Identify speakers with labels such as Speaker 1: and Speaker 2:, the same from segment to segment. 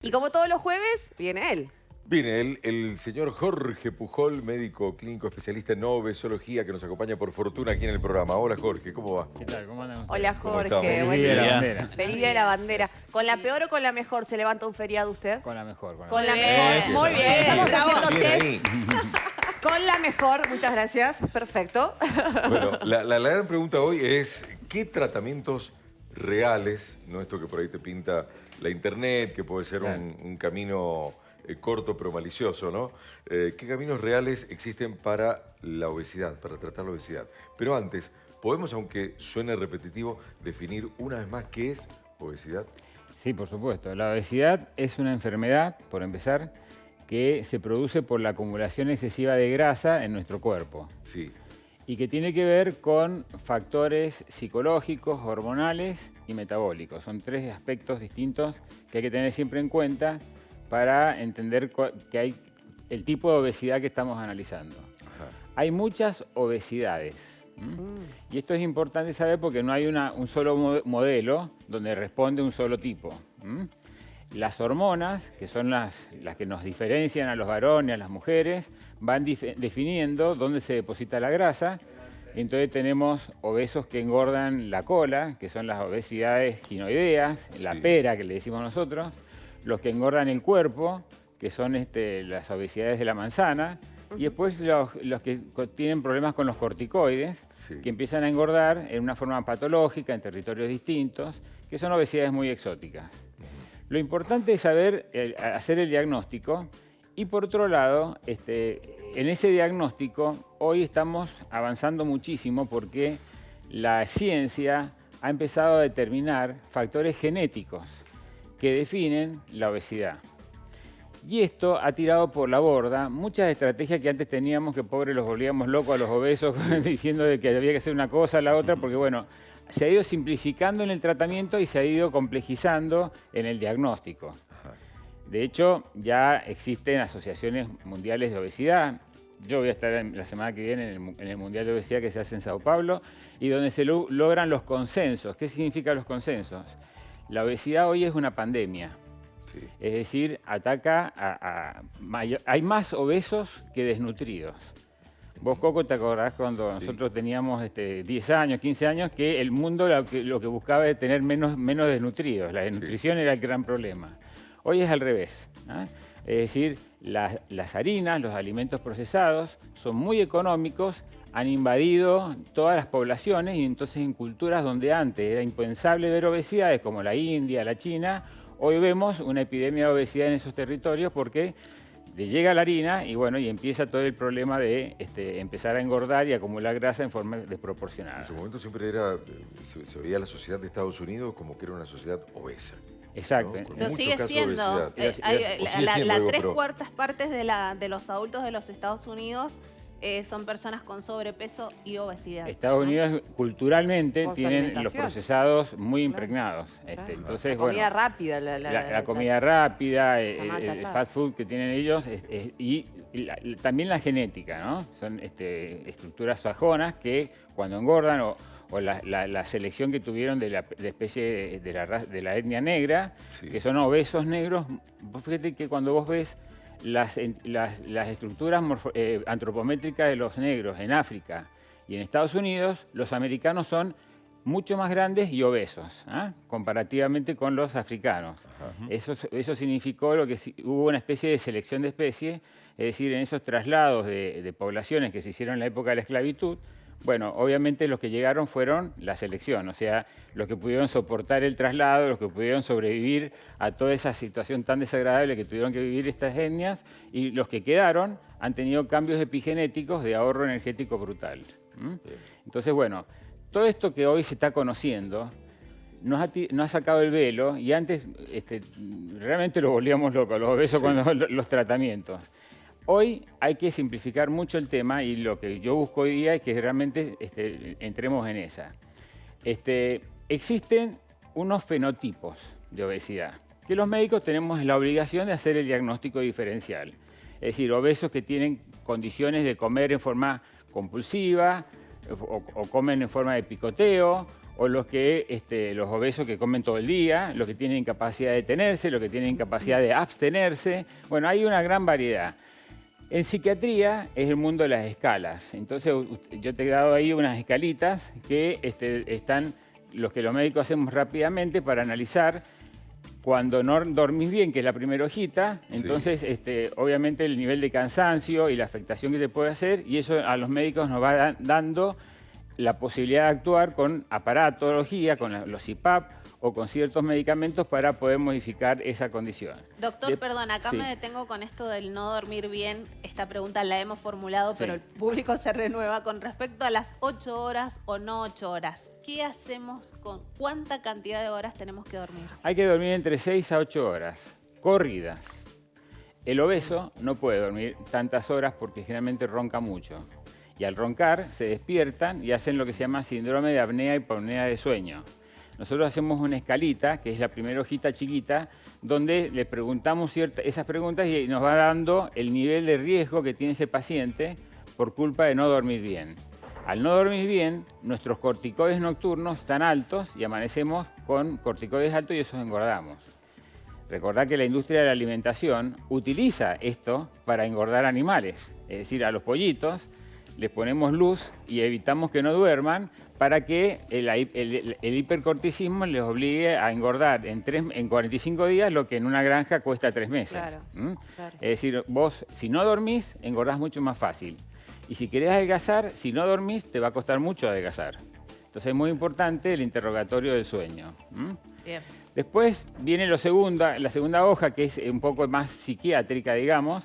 Speaker 1: Y como todos los jueves, viene él.
Speaker 2: Viene el señor Jorge Pujol, médico clínico especialista en obesología, que nos acompaña por fortuna aquí en el programa. Hola Jorge, ¿cómo va?
Speaker 3: ¿Qué tal? ¿Cómo andan ustedes?
Speaker 1: Hola
Speaker 2: ¿Cómo
Speaker 1: Jorge,
Speaker 2: estamos?
Speaker 1: buen
Speaker 3: Feliz día de la
Speaker 1: día.
Speaker 3: bandera.
Speaker 1: Feliz día de la bandera. ¿Con la peor o con la mejor se levanta un feriado usted?
Speaker 3: Con la mejor.
Speaker 1: Con la
Speaker 4: Muy
Speaker 1: mejor.
Speaker 4: bien.
Speaker 1: Muy bien, estamos haciendo
Speaker 2: Bien
Speaker 1: test.
Speaker 2: ahí.
Speaker 1: Con la mejor, muchas gracias. Perfecto.
Speaker 2: Bueno, la gran pregunta hoy es, ¿qué tratamientos reales, no esto que por ahí te pinta la internet, que puede ser
Speaker 3: Claro.
Speaker 2: un camino corto pero malicioso, ¿no? ¿Qué caminos reales existen para la obesidad, para tratar la obesidad? Pero antes, ¿podemos, aunque suene repetitivo, definir una vez más qué es obesidad?
Speaker 3: Sí, por supuesto. La obesidad es una enfermedad, por empezar, que se produce por la acumulación excesiva de grasa en nuestro cuerpo
Speaker 2: Sí.
Speaker 3: y que tiene que ver con factores psicológicos, hormonales y metabólicos. Son tres aspectos distintos que hay que tener siempre en cuenta para entender que hay el tipo de obesidad que estamos analizando.
Speaker 2: Ajá.
Speaker 3: Hay muchas obesidades. Y esto es importante saber porque no hay un solo modelo donde responde un solo tipo. Las hormonas, que son las que nos diferencian a los varones, a las mujeres, van definiendo dónde se deposita la grasa. Entonces tenemos obesos que engordan la cola, que son las obesidades ginoideas, la
Speaker 2: Sí.
Speaker 3: pera que le decimos nosotros, los que engordan el cuerpo, que son las obesidades de la manzana, y después los que tienen problemas con los corticoides,
Speaker 2: Sí.
Speaker 3: que empiezan a engordar en una forma patológica en territorios distintos, que son obesidades muy exóticas. Lo importante es saber hacer el diagnóstico y por otro lado, en ese diagnóstico hoy estamos avanzando muchísimo porque la ciencia ha empezado a determinar factores genéticos que definen la obesidad. Y esto ha tirado por la borda muchas estrategias que antes teníamos, que pobres los volvíamos locos a los obesos diciendo de que había que hacer una cosa, la otra, porque bueno, se ha ido simplificando en el tratamiento y se ha ido complejizando en el diagnóstico. De hecho, ya existen asociaciones mundiales de obesidad. Yo voy a estar la semana que viene en el Mundial de Obesidad que se hace en Sao Paulo y donde se logran los consensos. ¿Qué significan los consensos? La obesidad hoy es una pandemia.
Speaker 2: Sí.
Speaker 3: Es decir, ataca hay más obesos que desnutridos. Vos, Coco, te acordás cuando nosotros teníamos 10 años, 15 años, que el mundo lo que buscaba era tener menos desnutridos. La desnutrición era el gran problema. Hoy es al revés. Es decir, las harinas, los alimentos procesados, son muy económicos, han invadido todas las poblaciones y entonces en culturas donde antes era impensable ver obesidades, como la India, la China, hoy vemos una epidemia de obesidad en esos territorios porque le llega la harina y bueno, y empieza todo el problema de empezar a engordar y acumular grasa en forma desproporcionada.
Speaker 2: En su momento siempre se veía la sociedad de Estados Unidos como que era una sociedad obesa.
Speaker 3: Exacto.
Speaker 2: ¿no? Con
Speaker 4: Lo
Speaker 2: muchos
Speaker 4: sigue
Speaker 2: casos de
Speaker 4: siendo.
Speaker 2: obesidad. O sigue siendo, digo,
Speaker 4: Las
Speaker 2: pero-
Speaker 4: 3/4 partes de los adultos de los Estados Unidos son personas con sobrepeso y obesidad.
Speaker 3: Estados Unidos culturalmente
Speaker 1: Por su
Speaker 3: tienen los
Speaker 1: alimentación.
Speaker 3: procesados muy impregnados.
Speaker 1: Claro.
Speaker 3: Entonces,
Speaker 1: La comida
Speaker 3: bueno,
Speaker 1: rápida.
Speaker 3: la comida rápida, el
Speaker 1: machatada.
Speaker 3: fast food que tienen ellos y también la genética, ¿no? Son estructuras sajonas que cuando engordan o la selección que tuvieron de especie de la etnia negra,
Speaker 2: Sí.
Speaker 3: que son obesos negros. Vos fíjate que cuando vos ves las estructuras antropométricas de los negros en África y en Estados Unidos, los americanos son mucho más grandes y obesos, comparativamente con los africanos. Eso significó hubo una especie de selección de especies, es decir, en esos traslados de poblaciones que se hicieron en la época de la esclavitud. Bueno, obviamente los que llegaron fueron la selección, o sea, los que pudieron soportar el traslado, los que pudieron sobrevivir a toda esa situación tan desagradable que tuvieron que vivir estas etnias, y los que quedaron han tenido cambios epigenéticos de ahorro energético brutal. Entonces, bueno, todo esto que hoy se está conociendo nos ha sacado el velo y antes realmente los volvíamos locos, los obesos con los tratamientos. Hoy hay que simplificar mucho el tema y lo que yo busco hoy día es que realmente entremos en esa. Existen unos fenotipos de obesidad que los médicos tenemos la obligación de hacer el diagnóstico diferencial. Es decir, obesos que tienen condiciones de comer en forma compulsiva o comen en forma de picoteo o los obesos que comen todo el día, los que tienen incapacidad de detenerse, los que tienen incapacidad de abstenerse. Bueno, hay una gran variedad. En psiquiatría es el mundo de las escalas. Entonces, yo te he dado ahí unas escalitas que están los que los médicos hacemos rápidamente para analizar cuando no dormís bien, que es la primera hojita. Entonces, obviamente el nivel de cansancio y la afectación que te puede hacer, y eso a los médicos nos va dando la posibilidad de actuar con aparatología, con los CPAP o con ciertos medicamentos para poder modificar esa condición.
Speaker 4: Doctor, perdón, acá
Speaker 3: sí.
Speaker 4: me detengo con esto del no dormir bien. Esta pregunta la hemos formulado, pero el público se renueva con respecto a las 8 horas o no 8 horas. ¿Qué hacemos con cuánta cantidad de horas tenemos que dormir?
Speaker 3: Hay que dormir entre 6 a 8 horas, corridas. El obeso no puede dormir tantas horas porque generalmente ronca mucho. Y al roncar se despiertan y hacen lo que se llama síndrome de apnea y hipopnea de sueño. Nosotros hacemos una escalita, que es la primera hojita chiquita, donde le preguntamos esas preguntas y nos va dando el nivel de riesgo que tiene ese paciente por culpa de no dormir bien. Al no dormir bien, nuestros corticoides nocturnos están altos y amanecemos con corticoides altos y esos engordamos. Recordad que la industria de la alimentación utiliza esto para engordar animales, es decir, a los pollitos les ponemos luz y evitamos que no duerman para que el hipercorticismo les obligue a engordar en 45 días lo que en una granja cuesta 3 meses.
Speaker 1: Claro, claro.
Speaker 3: Es decir, vos si no dormís, engordás mucho más fácil. Y si querés adelgazar, si no dormís, te va a costar mucho adelgazar. Entonces es muy importante el interrogatorio del sueño.
Speaker 1: Bien.
Speaker 3: Después viene la segunda hoja, que es un poco más psiquiátrica, digamos.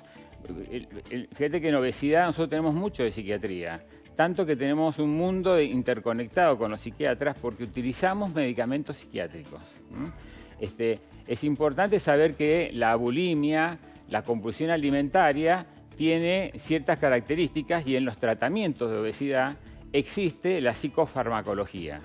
Speaker 3: Fíjate que en obesidad nosotros tenemos mucho de psiquiatría, tanto que tenemos un mundo interconectado con los psiquiatras porque utilizamos medicamentos psiquiátricos. Es importante saber que la bulimia, la compulsión alimentaria, tiene ciertas características y en los tratamientos de obesidad existe la psicofarmacología.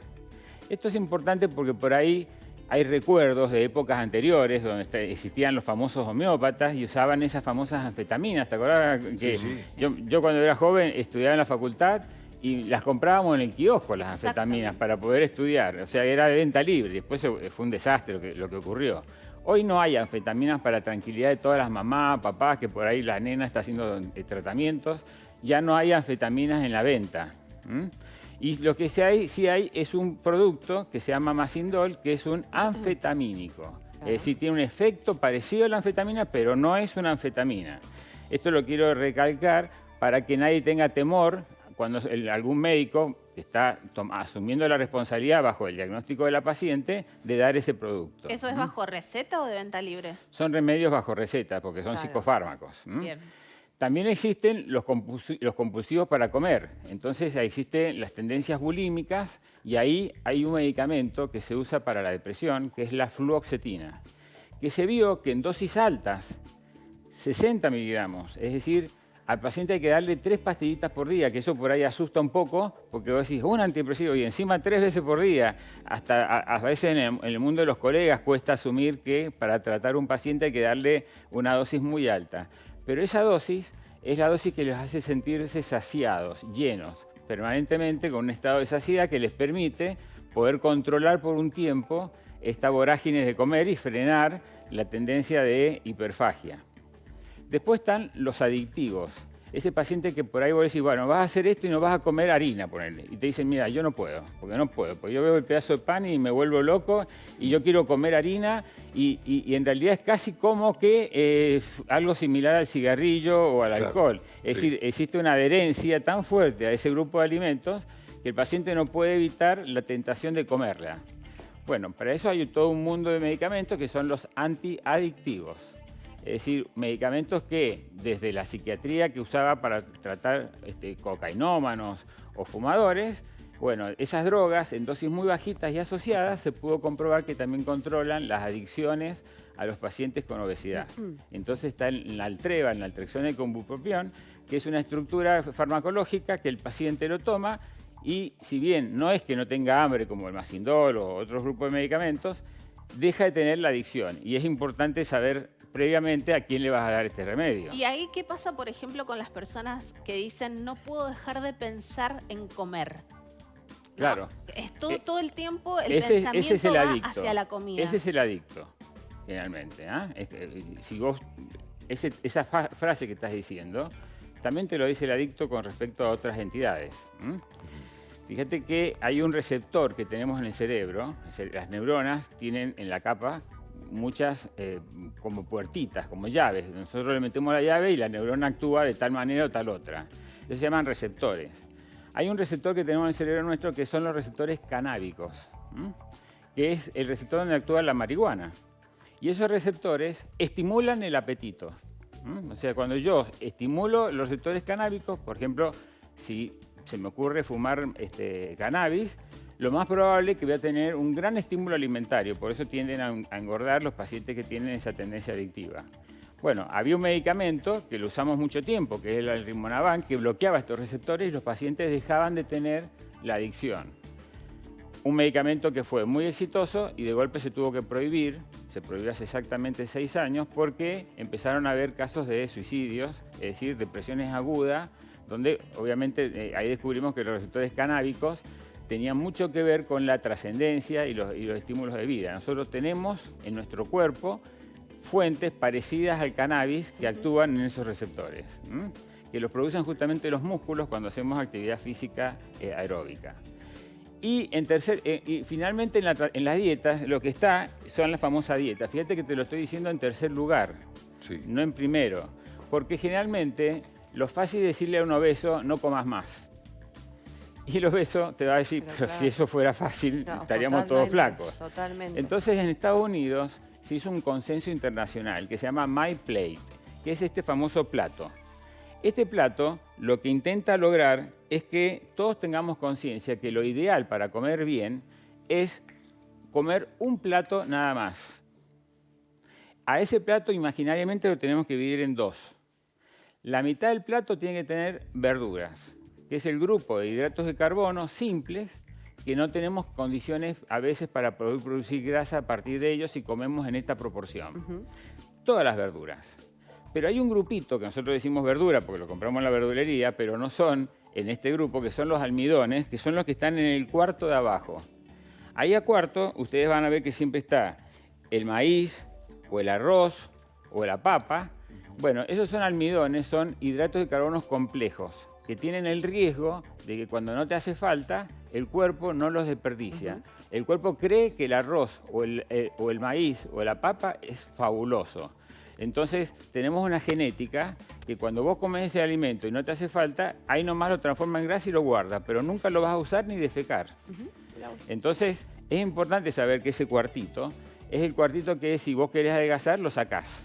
Speaker 3: Esto es importante porque por ahí hay recuerdos de épocas anteriores donde existían los famosos homeópatas y usaban esas famosas anfetaminas. ¿Te acordás?
Speaker 2: Sí.
Speaker 3: Yo cuando era joven estudiaba en la facultad y las comprábamos en el kiosco, las anfetaminas, para poder estudiar. O sea, era de venta libre. Después fue un desastre lo que ocurrió. Hoy no hay anfetaminas para tranquilidad de todas las mamás, papás, que por ahí la nena está haciendo tratamientos. Ya no hay anfetaminas en la venta. Y lo que sí hay es un producto que se llama Masindol, que es un anfetamínico. Es decir, tiene un efecto parecido a la anfetamina, pero no es una anfetamina. Esto lo quiero recalcar para que nadie tenga temor cuando algún médico está asumiendo la responsabilidad bajo el diagnóstico de la paciente de dar ese producto.
Speaker 4: ¿Eso es bajo receta o de venta libre?
Speaker 3: Son remedios bajo receta porque son psicofármacos.
Speaker 4: Bien.
Speaker 3: También existen los compulsivos para comer. Entonces existen las tendencias bulímicas y ahí hay un medicamento que se usa para la depresión, que es la fluoxetina, que se vio que en dosis altas, 60 miligramos, es decir, al paciente hay que darle 3 pastillitas por día, que eso por ahí asusta un poco, porque vos decís, un antidepresivo y encima 3 veces por día. Hasta a veces en el mundo de los colegas cuesta asumir que para tratar un paciente hay que darle una dosis muy alta. Pero esa dosis es la dosis que les hace sentirse saciados, llenos, permanentemente con un estado de saciedad que les permite poder controlar por un tiempo esta vorágine de comer y frenar la tendencia de hiperfagia. Después están los adictivos. Ese paciente que por ahí vos decís, bueno, vas a hacer esto y no vas a comer harina, ponele. Y te dicen, mira, yo no puedo, porque yo veo el pedazo de pan y me vuelvo loco y yo quiero comer harina y en realidad es casi como que algo similar al cigarrillo o al alcohol. Es decir, existe una adherencia tan fuerte a ese grupo de alimentos que el paciente no puede evitar la tentación de comerla. Bueno, para eso hay todo un mundo de medicamentos que son los antiadictivos. Es decir, medicamentos que desde la psiquiatría que usaba para tratar cocainómanos o fumadores, bueno, esas drogas en dosis muy bajitas y asociadas se pudo comprobar que también controlan las adicciones a los pacientes con obesidad. Entonces está el Naltreva, el naltrexona con bupropión, que es una estructura farmacológica que el paciente lo toma y si bien no es que no tenga hambre como el Masindol o otros grupos de medicamentos, deja de tener la adicción y es importante saber previamente a quién le vas a dar este remedio.
Speaker 4: ¿Y ahí qué pasa, por ejemplo, con las personas que dicen no puedo dejar de pensar en comer?
Speaker 3: Claro.
Speaker 4: Es todo el tiempo el
Speaker 3: ese
Speaker 4: pensamiento
Speaker 3: es el
Speaker 4: va
Speaker 3: adicto.
Speaker 4: hacia la comida.
Speaker 3: Ese es el adicto, generalmente. Si vos, esa frase que estás diciendo, también te lo dice el adicto con respecto a otras entidades. Fíjate que hay un receptor que tenemos en el cerebro. Las neuronas tienen en la capa muchas como puertitas, como llaves. Nosotros le metemos la llave y la neurona actúa de tal manera o tal otra. Ellos se llaman receptores. Hay un receptor que tenemos en el cerebro nuestro que son los receptores canábicos, que es el receptor donde actúa la marihuana. Y esos receptores estimulan el apetito. O sea, cuando yo estimulo los receptores canábicos, por ejemplo, si se me ocurre fumar cannabis, lo más probable es que voy a tener un gran estímulo alimentario. Por eso tienden a engordar los pacientes que tienen esa tendencia adictiva. Bueno, había un medicamento que lo usamos mucho tiempo, que es el Rimonabant, que bloqueaba estos receptores y los pacientes dejaban de tener la adicción. Un medicamento que fue muy exitoso y de golpe se tuvo que prohibir. Se prohibió hace exactamente 6 años porque empezaron a haber casos de suicidios, es decir, depresiones agudas, donde obviamente ahí descubrimos que los receptores canábicos tenían mucho que ver con la trascendencia y los estímulos de vida. Nosotros tenemos en nuestro cuerpo fuentes parecidas al cannabis que actúan en esos receptores, que los producen justamente los músculos cuando hacemos actividad física aeróbica. Y finalmente en las dietas lo que está son las famosas dietas. Fíjate que te lo estoy diciendo en tercer lugar, no en primero, porque generalmente lo fácil es decirle a un obeso no comas más. Y el obeso te va a decir, pero claro, si eso fuera fácil, estaríamos todos flacos.
Speaker 1: Totalmente.
Speaker 3: Entonces en Estados Unidos se hizo un consenso internacional que se llama My Plate, que es este famoso plato. Este plato lo que intenta lograr es que todos tengamos conciencia que lo ideal para comer bien es comer un plato nada más. A ese plato imaginariamente lo tenemos que dividir en 2. La mitad del plato tiene que tener verduras, que es el grupo de hidratos de carbono simples que no tenemos condiciones a veces para poder producir grasa a partir de ellos si comemos en esta proporción. Todas las verduras. Pero hay un grupito que nosotros decimos verdura porque lo compramos en la verdulería, pero no son en este grupo, que son los almidones, que son los que están en el cuarto de abajo. Ahí a cuarto ustedes van a ver que siempre está el maíz o el arroz o la papa. Bueno, esos son almidones, son hidratos de carbono complejos que tienen el riesgo de que cuando no te hace falta, el cuerpo no los desperdicia. El cuerpo cree que el arroz o el maíz o la papa es fabuloso. Entonces, tenemos una genética que cuando vos comes ese alimento y no te hace falta, ahí nomás lo transforma en grasa y lo guarda, pero nunca lo vas a usar ni defecar. Entonces, es importante saber que ese cuartito es el cuartito que si vos querés adelgazar, lo sacás.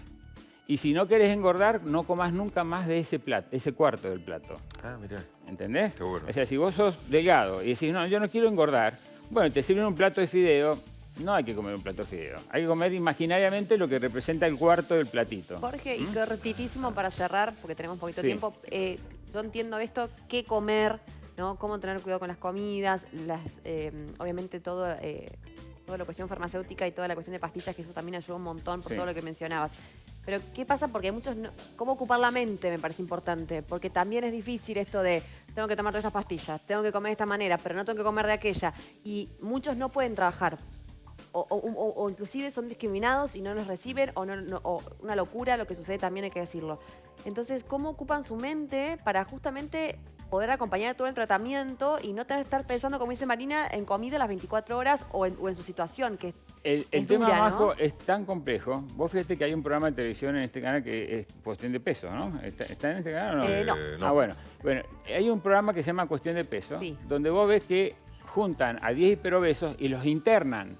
Speaker 3: Y si no querés engordar, no comas nunca más de ese cuarto del plato.
Speaker 2: Ah, mirá.
Speaker 3: ¿Entendés?
Speaker 2: Está bueno.
Speaker 3: O sea, si vos sos delgado y decís, no, yo no quiero engordar, bueno, te sirven un plato de fideo. No hay que comer un plato de fideo. Hay que comer imaginariamente lo que representa el cuarto del platito.
Speaker 1: Jorge, y cortitísimo para cerrar, porque tenemos poquito tiempo. Yo entiendo esto, qué comer, ¿no? Cómo tener cuidado con las comidas, obviamente toda la cuestión farmacéutica y toda la cuestión de pastillas, que eso también ayuda un montón por todo lo que mencionabas. Pero, ¿qué pasa? Porque hay muchos... ¿Cómo ocupar la mente me parece importante? Porque también es difícil esto de, tengo que tomar todas esas pastillas, tengo que comer de esta manera, pero no tengo que comer de aquella. Y muchos no pueden trabajar. O inclusive son discriminados y no los reciben, o una locura lo que sucede también, hay que decirlo. Entonces, ¿cómo ocupan su mente para justamente poder acompañar todo el tratamiento y no tener que estar pensando, como dice Marina, en comida las 24 horas o en su situación? Que
Speaker 3: el tema, Majo, es tan complejo. Vos fíjate que hay un programa de televisión en este canal que es Cuestión de Peso, ¿no? ¿Está en este canal o no?
Speaker 1: No.
Speaker 3: Ah, bueno, hay un programa que se llama Cuestión de Peso, donde vos ves que juntan a 10 hiperobesos y los internan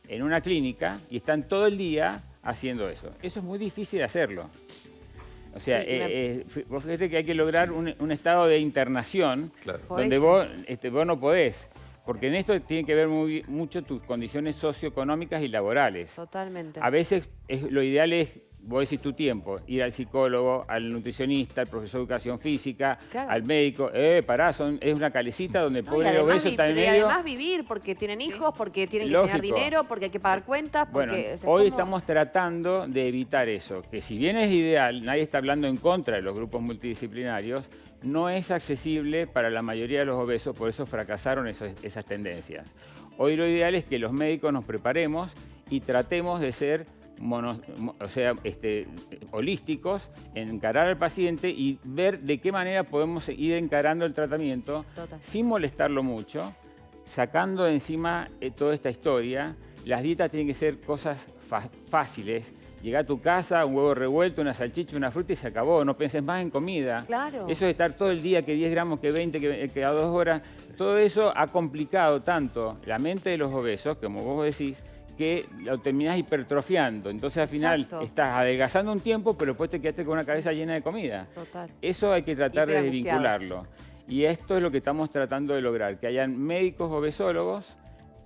Speaker 3: en una clínica y están todo el día haciendo eso. Eso es muy difícil hacerlo. O sea, vos fíjate que hay que lograr un estado de internación donde vos no podés. Porque en esto tiene que ver mucho tus condiciones socioeconómicas y laborales.
Speaker 1: Totalmente.
Speaker 3: A veces lo ideal es vos decís tu tiempo, ir al psicólogo, al nutricionista, al profesor de educación física,
Speaker 1: Claro.
Speaker 3: al médico, pará, es una calecita donde el
Speaker 1: No, y
Speaker 3: pobre
Speaker 1: además,
Speaker 3: obeso está en
Speaker 1: y
Speaker 3: medio.
Speaker 1: además vivir, porque tienen hijos, porque tienen que ganar
Speaker 3: Lógico.
Speaker 1: dinero, porque hay que pagar cuentas.
Speaker 3: Bueno,
Speaker 1: Porque, o sea,
Speaker 3: hoy
Speaker 1: ¿cómo?
Speaker 3: estamos tratando de evitar eso, que si bien es ideal, nadie está hablando en contra de los grupos multidisciplinarios, no es accesible para la mayoría de los obesos, por eso fracasaron esas tendencias. Hoy lo ideal es que los médicos nos preparemos y tratemos de ser holísticos, encarar al paciente y ver de qué manera podemos ir encarando el tratamiento
Speaker 1: Total.
Speaker 3: sin molestarlo mucho, sacando de encima toda esta historia. Las dietas tienen que ser cosas fáciles. Llegar a tu casa, un huevo revuelto, una salchicha, una fruta y se acabó. No penses más en comida.
Speaker 1: Claro.
Speaker 3: Eso de estar todo el día, que 10 gramos, que 20, que a 2 horas, todo eso ha complicado tanto la mente de los obesos, como vos decís, que lo terminás hipertrofiando. Entonces al final
Speaker 1: Exacto.
Speaker 3: estás adelgazando un tiempo, pero después te quedaste con una cabeza llena de comida.
Speaker 1: Total.
Speaker 3: Eso hay que tratar de
Speaker 1: Hiperangustiados.
Speaker 3: desvincularlo. Y esto es lo que estamos tratando de lograr, que hayan médicos obesólogos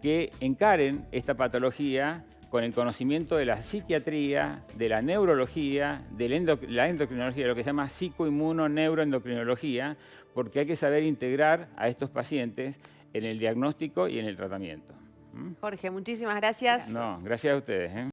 Speaker 3: que encaren esta patología con el conocimiento de la psiquiatría, de la neurología, de la endocrinología, lo que se llama psicoinmunoneuroendocrinología, porque hay que saber integrar a estos pacientes en el diagnóstico y en el tratamiento.
Speaker 1: Jorge, muchísimas gracias.
Speaker 3: No, gracias a ustedes.